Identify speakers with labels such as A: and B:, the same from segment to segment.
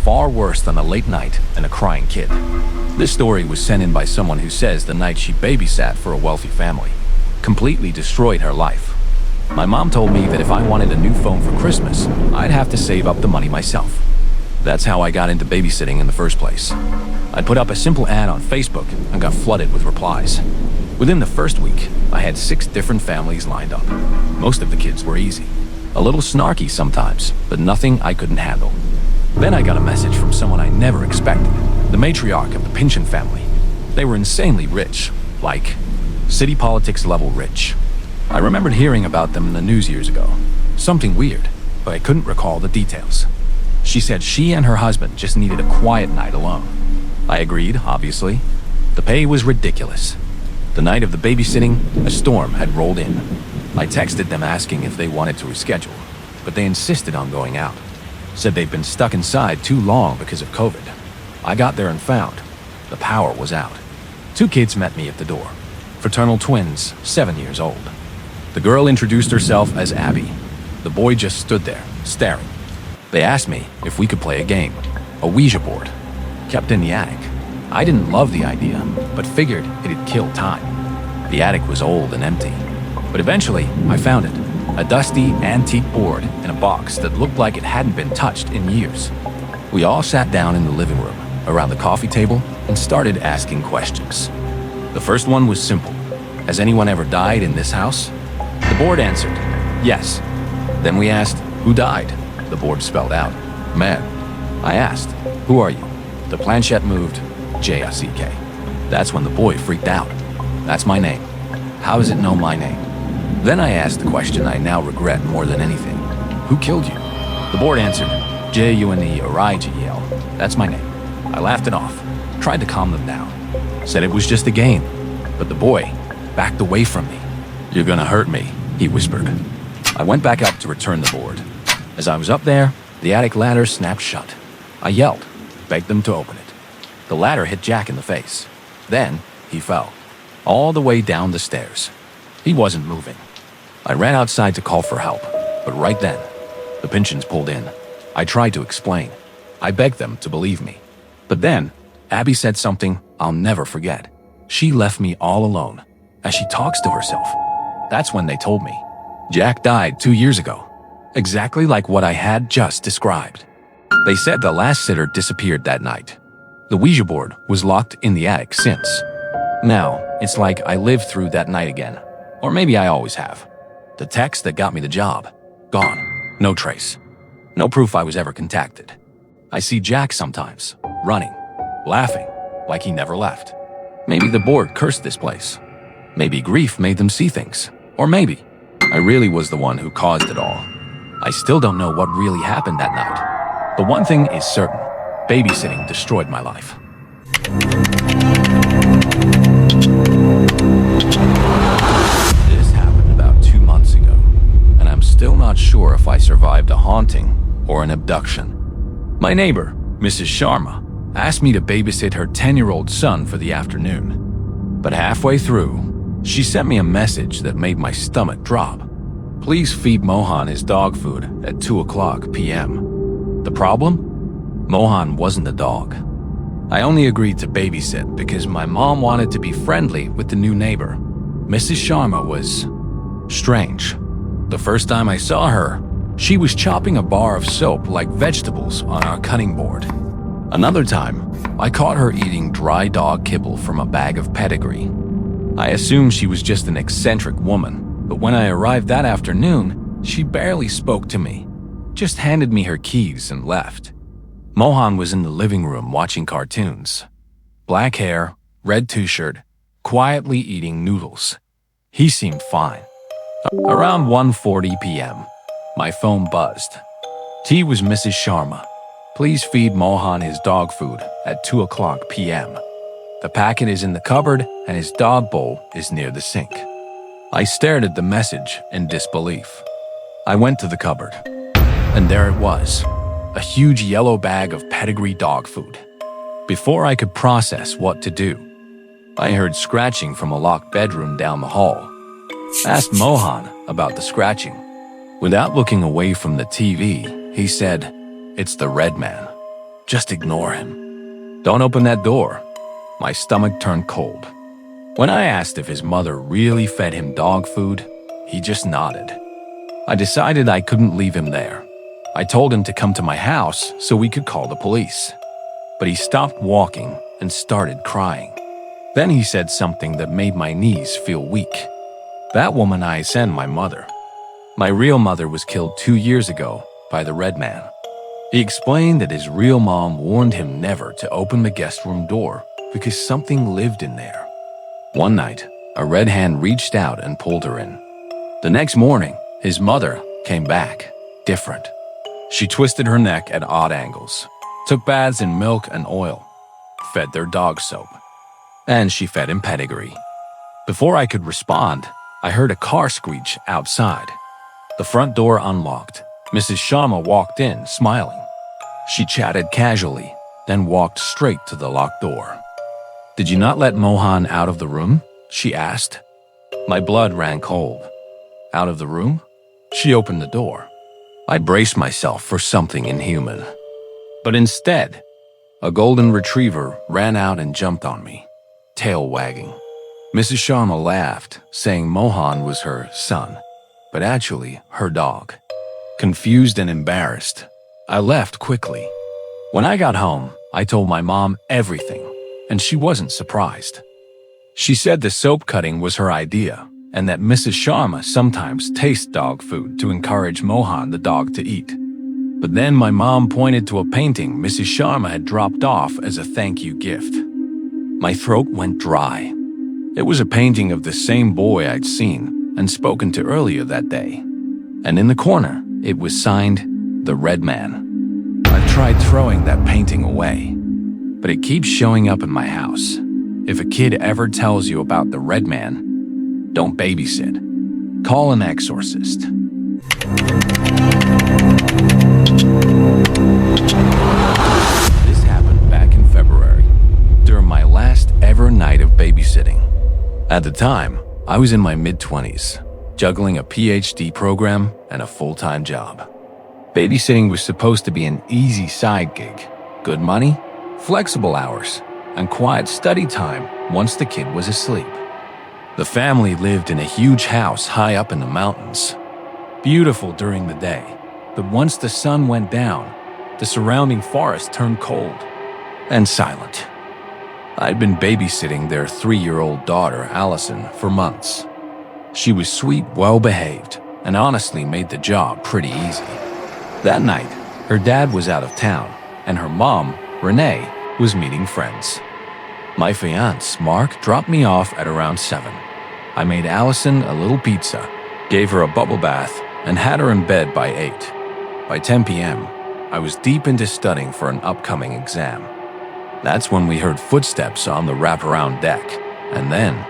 A: far worse than a late night and a crying kid. This story was sent in by someone who says the night she babysat for a wealthy family completely destroyed her life. My mom told me that if I wanted a new phone for Christmas, I'd have to save up the money myself. That's how I got into babysitting in the first place. I put up a simple ad on Facebook and got flooded with replies. Within the first week, I had 6 different families lined up. Most of the kids were easy. A little snarky sometimes, but nothing I couldn't handle. Then I got a message from someone I never expected, the matriarch of the Pinchin family. They were insanely rich, like city politics level rich. I remembered hearing about them in the news years ago. Something weird, but I couldn't recall the details. She said she and her husband just needed a quiet night alone. I agreed, obviously. The pay was ridiculous. The night of the babysitting, a storm had rolled in. I texted them asking if they wanted to reschedule, but they insisted on going out. Said they'd been stuck inside too long because of COVID. I got there and found the power was out. 2 kids met me at the door. Fraternal twins, 7 years old. The girl introduced herself as Abby. The boy just stood there, staring. They asked me if we could play a game, a Ouija board, kept in the attic. I didn't love the idea, but figured it'd kill time. The attic was old and empty, but eventually I found it, a dusty, antique board in a box that looked like it hadn't been touched in years. We all sat down in the living room, around the coffee table, and started asking questions. The first one was simple. Has anyone ever died in this house? The board answered, yes. Then we asked, who died? The board spelled out, man. I asked, who are you? The planchette moved, J-I-C-K. That's when the boy freaked out. That's my name. How does it know my name? Then I asked the question I now regret more than anything. Who killed you? The board answered, J-U-N-E-R-I-G-E-L. That's my name. I laughed it off, tried to calm them down. Said it was just a game, but the boy backed away from me. You're gonna hurt me, he whispered. I went back up to return the board. As I was up there, the attic ladder snapped shut. I yelled, begged them to open it. The ladder hit Jack in the face. Then he fell, all the way down the stairs. He wasn't moving. I ran outside to call for help, but right then, the Pinchins pulled in. I tried to explain. I begged them to believe me. But then, Abby said something I'll never forget. She left me all alone, as she talks to herself. That's when they told me. Jack died 2 years ago, exactly like what I had just described. They said the last sitter disappeared that night. The Ouija board was locked in the attic since. Now, it's like I lived through that night again. Or maybe I always have. The text that got me the job, gone. No trace. No proof I was ever contacted. I see Jack sometimes, running, laughing, like he never left. Maybe the board cursed this place. Maybe grief made them see things. Or maybe I really was the one who caused it all. I still don't know what really happened that night. But one thing is certain, babysitting destroyed my life. This happened about 2 months ago, and I'm still not sure if I survived a haunting or an abduction. My neighbor, Mrs. Sharma, asked me to babysit her 10-year-old son for the afternoon. But halfway through, she sent me a message that made my stomach drop. Please feed Mohan his dog food at 2:00 p.m. The problem? Mohan wasn't a dog. I only agreed to babysit because my mom wanted to be friendly with the new neighbor. Mrs. Sharma was strange. The first time I saw her, she was chopping a bar of soap like vegetables on our cutting board. Another time, I caught her eating dry dog kibble from a bag of pedigree. I assumed she was just an eccentric woman, but when I arrived that afternoon, she barely spoke to me, just handed me her keys and left. Mohan was in the living room watching cartoons. Black hair, red t-shirt, quietly eating noodles. He seemed fine. Around 1:40 p.m., my phone buzzed. T was Mrs. Sharma. Please feed Mohan his dog food at 2:00 p.m. The packet is in the cupboard and his dog bowl is near the sink. I stared at the message in disbelief. I went to the cupboard, and there it was, a huge yellow bag of pedigree dog food. Before I could process what to do, I heard scratching from a locked bedroom down the hall. Asked Mohan about the scratching. Without looking away from the TV, he said, "It's the red man." Just ignore him. Don't open that door. My stomach turned cold. When I asked if his mother really fed him dog food, he just nodded. I decided I couldn't leave him there. I told him to come to my house so we could call the police. But he stopped walking and started crying. Then he said something that made my knees feel weak. That womanized my mother. My real mother was killed 2 years ago by the red man. He explained that his real mom warned him never to open the guest room door because something lived in there. One night, a red hand reached out and pulled her in. The next morning, his mother came back, different. She twisted her neck at odd angles, took baths in milk and oil, fed their dog soap, and she fed him pedigree. Before I could respond, I heard a car screech outside. The front door unlocked. Mrs. Sharma walked in, smiling. She chatted casually, then walked straight to the locked door. "Did you not let Mohan out of the room?" she asked. My blood ran cold. Out of the room? She opened the door. I braced myself for something inhuman. But instead, a golden retriever ran out and jumped on me, tail wagging. Mrs. Sharma laughed, saying Mohan was her son, but actually her dog. Confused and embarrassed, I left quickly. When I got home, I told my mom everything, and she wasn't surprised. She said the soap cutting was her idea, and that Mrs. Sharma sometimes tastes dog food to encourage Mohan the dog to eat. But then my mom pointed to a painting Mrs. Sharma had dropped off as a thank you gift. My throat went dry. It was a painting of the same boy I'd seen and spoken to earlier that day. And in the corner, it was signed, The Red Man. I've tried throwing that painting away, but it keeps showing up in my house. If a kid ever tells you about the Red Man, don't babysit. Call an exorcist. This happened back in February, during my last ever night of babysitting. At the time, I was in my mid-20s, juggling a PhD program and a full-time job. Babysitting was supposed to be an easy side gig, good money, flexible hours, and quiet study time once the kid was asleep. The family lived in a huge house high up in the mountains. Beautiful during the day, but once the sun went down, the surrounding forest turned cold and silent. I'd been babysitting their 3-year-old daughter, Allison, for months. She was sweet, well-behaved, and honestly made the job pretty easy. That night, her dad was out of town, and her mom, Renee, was meeting friends. My fiancé, Mark, dropped me off at around 7. I made Allison a little pizza, gave her a bubble bath, and had her in bed by 8. By 10 p.m., I was deep into studying for an upcoming exam. That's when we heard footsteps on the wraparound deck, and then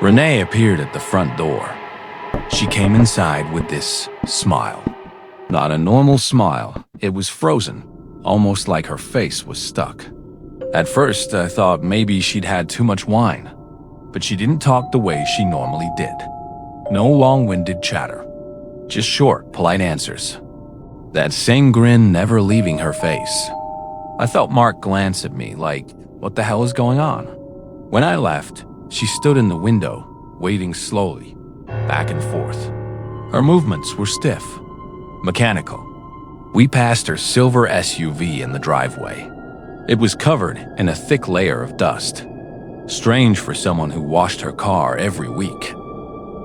A: Renee appeared at the front door. She came inside with this smile. Not a normal smile, it was frozen, almost like her face was stuck. At first, I thought maybe she'd had too much wine, but she didn't talk the way she normally did. No long-winded chatter, just short, polite answers. That same grin never leaving her face. I felt Mark glance at me like, what the hell is going on? When I left, she stood in the window, waiting slowly, back and forth. Her movements were stiff, mechanical. We passed her silver SUV in the driveway. It was covered in a thick layer of dust. Strange for someone who washed her car every week.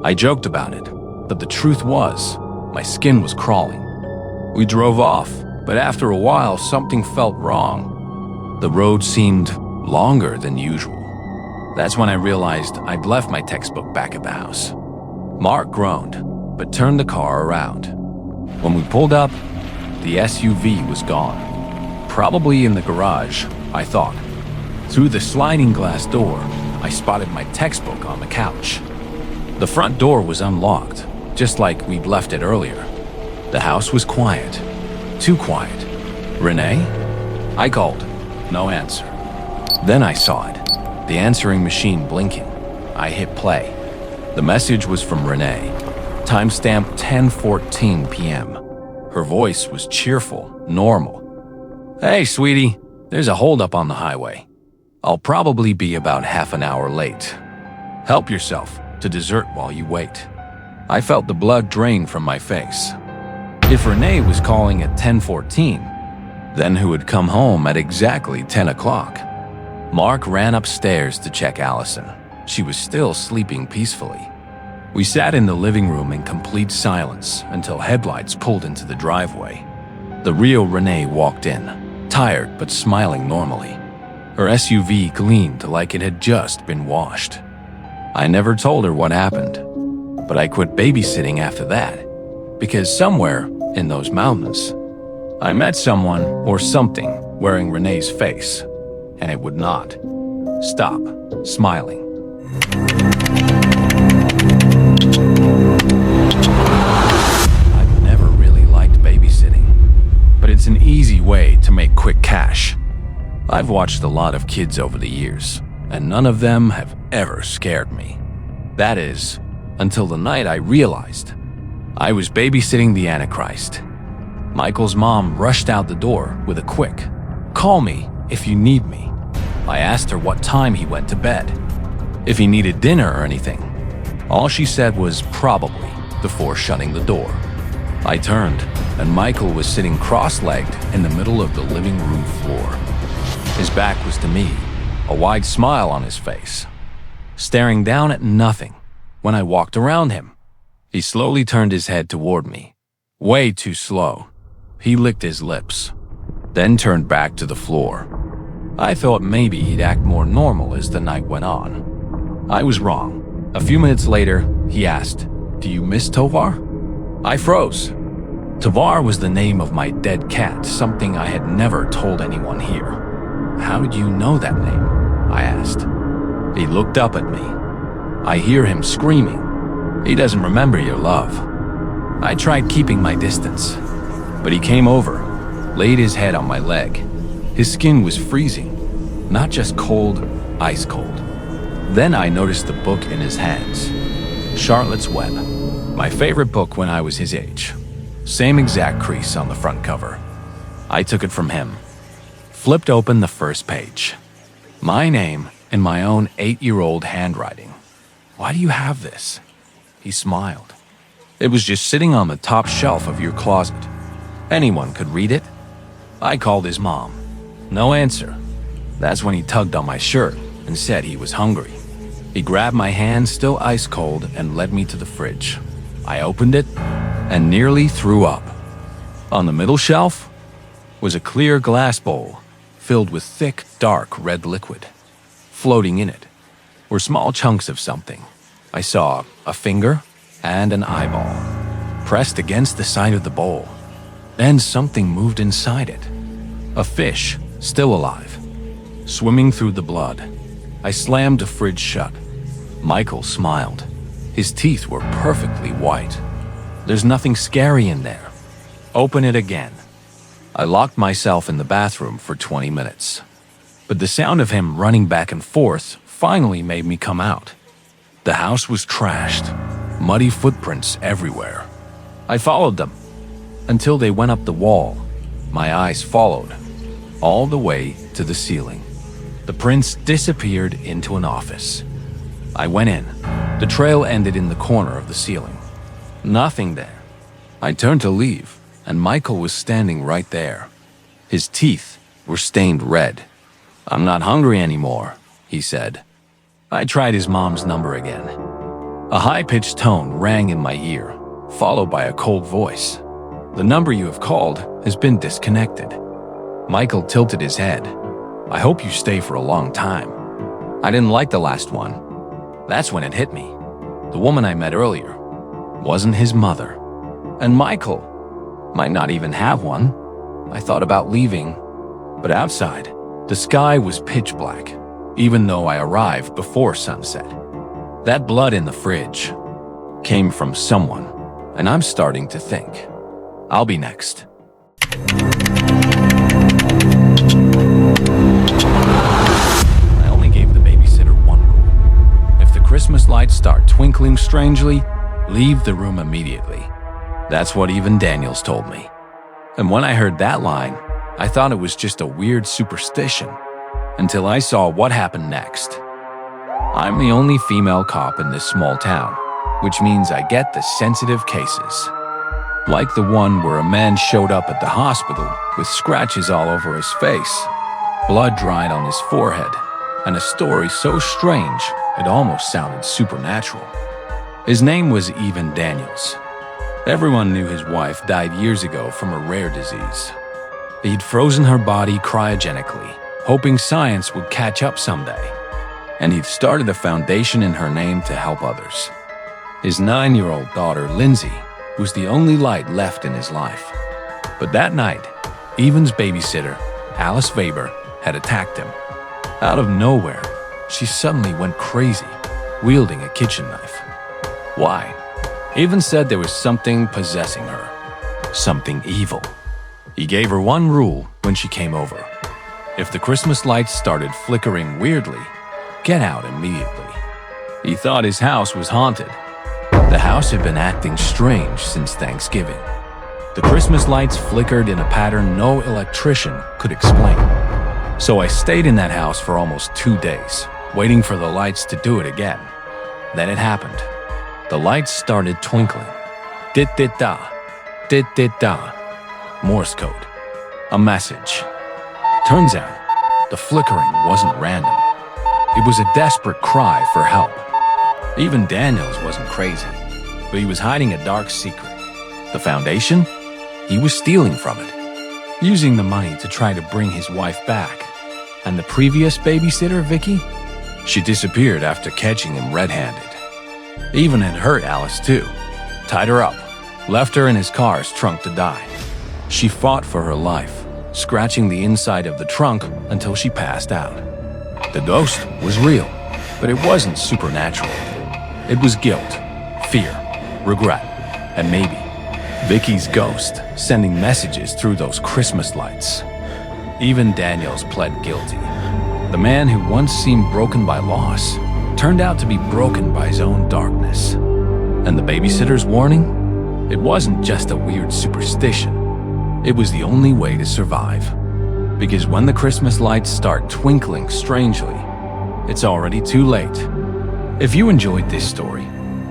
A: I joked about it, but the truth was, my skin was crawling. We drove off, but after a while, something felt wrong. The road seemed longer than usual. That's when I realized I'd left my textbook back at the house. Mark groaned, but turned the car around. When we pulled up, the SUV was gone. Probably in the garage, I thought. Through the sliding glass door, I spotted my textbook on the couch. The front door was unlocked, just like we'd left it earlier. The house was quiet. Too quiet. Renee? I called. No answer. Then I saw it. The answering machine blinking. I hit play. The message was from Renee. Timestamp 10:14 p.m. Her voice was cheerful, normal. "Hey, sweetie, there's a holdup on the highway. I'll probably be about half an hour late. Help yourself to dessert while you wait." I felt the blood drain from my face. If Renee was calling at 10:14, then who would come home at exactly 10 o'clock? Mark ran upstairs to check Allison. She was still sleeping peacefully. We sat in the living room in complete silence until headlights pulled into the driveway. The real Renee walked in, tired but smiling normally. Her SUV gleamed like it had just been washed. I never told her what happened, but I quit babysitting after that, because somewhere in those mountains, I met someone or something wearing Renee's face, and it would not stop smiling. I've never really liked babysitting, but it's an easy way to make quick cash. I've watched a lot of kids over the years, and none of them have ever scared me. That is, until the night I realized I was babysitting the Antichrist. Michael's mom rushed out the door with a quick, "Call me if you need me." I asked her what time he went to bed, if he needed dinner or anything. All she said was probably before shutting the door. I turned, and Michael was sitting cross-legged in the middle of the living room floor. His back was to me, a wide smile on his face, staring down at nothing. When I walked around him, he slowly turned his head toward me. Way too slow. He licked his lips, then turned back to the floor. I thought maybe he'd act more normal as the night went on. I was wrong. A few minutes later, he asked, "Do you miss Tovar?" I froze. Tovar was the name of my dead cat, something I had never told anyone here. "How did you know that name?" I asked. He looked up at me. I hear him screaming. He doesn't remember your love. I tried keeping my distance, but he came over, laid his head on my leg. His skin was freezing, not just cold, ice cold. Then I noticed the book in his hands, Charlotte's Web, my favorite book when I was his age. Same exact crease on the front cover. I took it from him, flipped open the first page. My name in my own 8-year-old handwriting. "Why do you have this?" He smiled. "It was just sitting on the top shelf of your closet. Anyone could read it." I called his mom. No answer. That's when he tugged on my shirt and said he was hungry. He grabbed my hand, still ice cold, and led me to the fridge. I opened it and nearly threw up. On the middle shelf was a clear glass bowl filled with thick, dark red liquid. Floating in it were small chunks of something. I saw a finger and an eyeball pressed against the side of the bowl. Then something moved inside it. A fish, still alive, swimming through the blood. I slammed the fridge shut. Michael smiled. His teeth were perfectly white. "There's nothing scary in there." "Open it again." I locked myself in the bathroom for 20 minutes. But the sound of him running back and forth finally made me come out. The house was trashed, muddy footprints everywhere. I followed them until they went up the wall. My eyes followed all the way to the ceiling. The prints disappeared into an office. I went in. The trail ended in the corner of the ceiling. Nothing there. I turned to leave, and Michael was standing right there. His teeth were stained red. "I'm not hungry anymore," he said. I tried his mom's number again. A high-pitched tone rang in my ear, followed by a cold voice. "The number you have called has been disconnected." Michael tilted his head. "I hope you stay for a long time." I didn't like the last one. That's when it hit me. The woman I met earlier wasn't his mother. And Michael might not even have one. I thought about leaving, but outside, the sky was pitch black, even though I arrived before sunset. That blood in the fridge came from someone, and I'm starting to think I'll be next. I only gave the babysitter one rule. If the Christmas lights start twinkling strangely, leave the room immediately. That's what even Daniels told me. And when I heard that line, I thought it was just a weird superstition until I saw what happened next. I'm the only female cop in this small town, which means I get the sensitive cases. Like the one where a man showed up at the hospital with scratches all over his face, blood dried on his forehead, and a story so strange it almost sounded supernatural. His name was Evan Daniels. Everyone knew his wife died years ago from a rare disease. He'd frozen her body cryogenically, hoping science would catch up someday. And he'd started a foundation in her name to help others. His 9-year-old daughter, Lindsay, was the only light left in his life. But that night, Evan's babysitter, Alice Weber, had attacked him. Out of nowhere, she suddenly went crazy, wielding a kitchen knife. Why? Evan said there was something possessing her, something evil. He gave her one rule when she came over. If the Christmas lights started flickering weirdly, get out immediately. He thought his house was haunted. The house had been acting strange since Thanksgiving. The Christmas lights flickered in a pattern no electrician could explain. So I stayed in that house for almost 2 days, waiting for the lights to do it again. Then it happened. The lights started twinkling. Dit-dit-da, dit-dit-da. Morse code. A message. Turns out, the flickering wasn't random. It was a desperate cry for help. Even Daniels wasn't crazy, but he was hiding a dark secret. The foundation? He was stealing from it, using the money to try to bring his wife back. And the previous babysitter, Vicky? She disappeared after catching him red-handed. Even had hurt Alice too. Tied her up, left her in his car's trunk to die. She fought for her life, scratching the inside of the trunk until she passed out. The ghost was real, but it wasn't supernatural. It was guilt, fear, regret, and maybe Vicky's ghost sending messages through those Christmas lights. Even Daniels pled guilty. The man who once seemed broken by loss turned out to be broken by his own darkness. And the babysitter's warning? It wasn't just a weird superstition. It was the only way to survive. Because when the Christmas lights start twinkling strangely, it's already too late. If you enjoyed this story,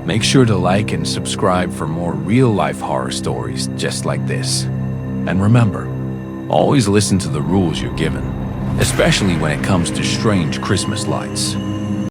A: make sure to like and subscribe for more real-life horror stories just like this. And remember, always listen to the rules you're given, especially when it comes to strange Christmas lights.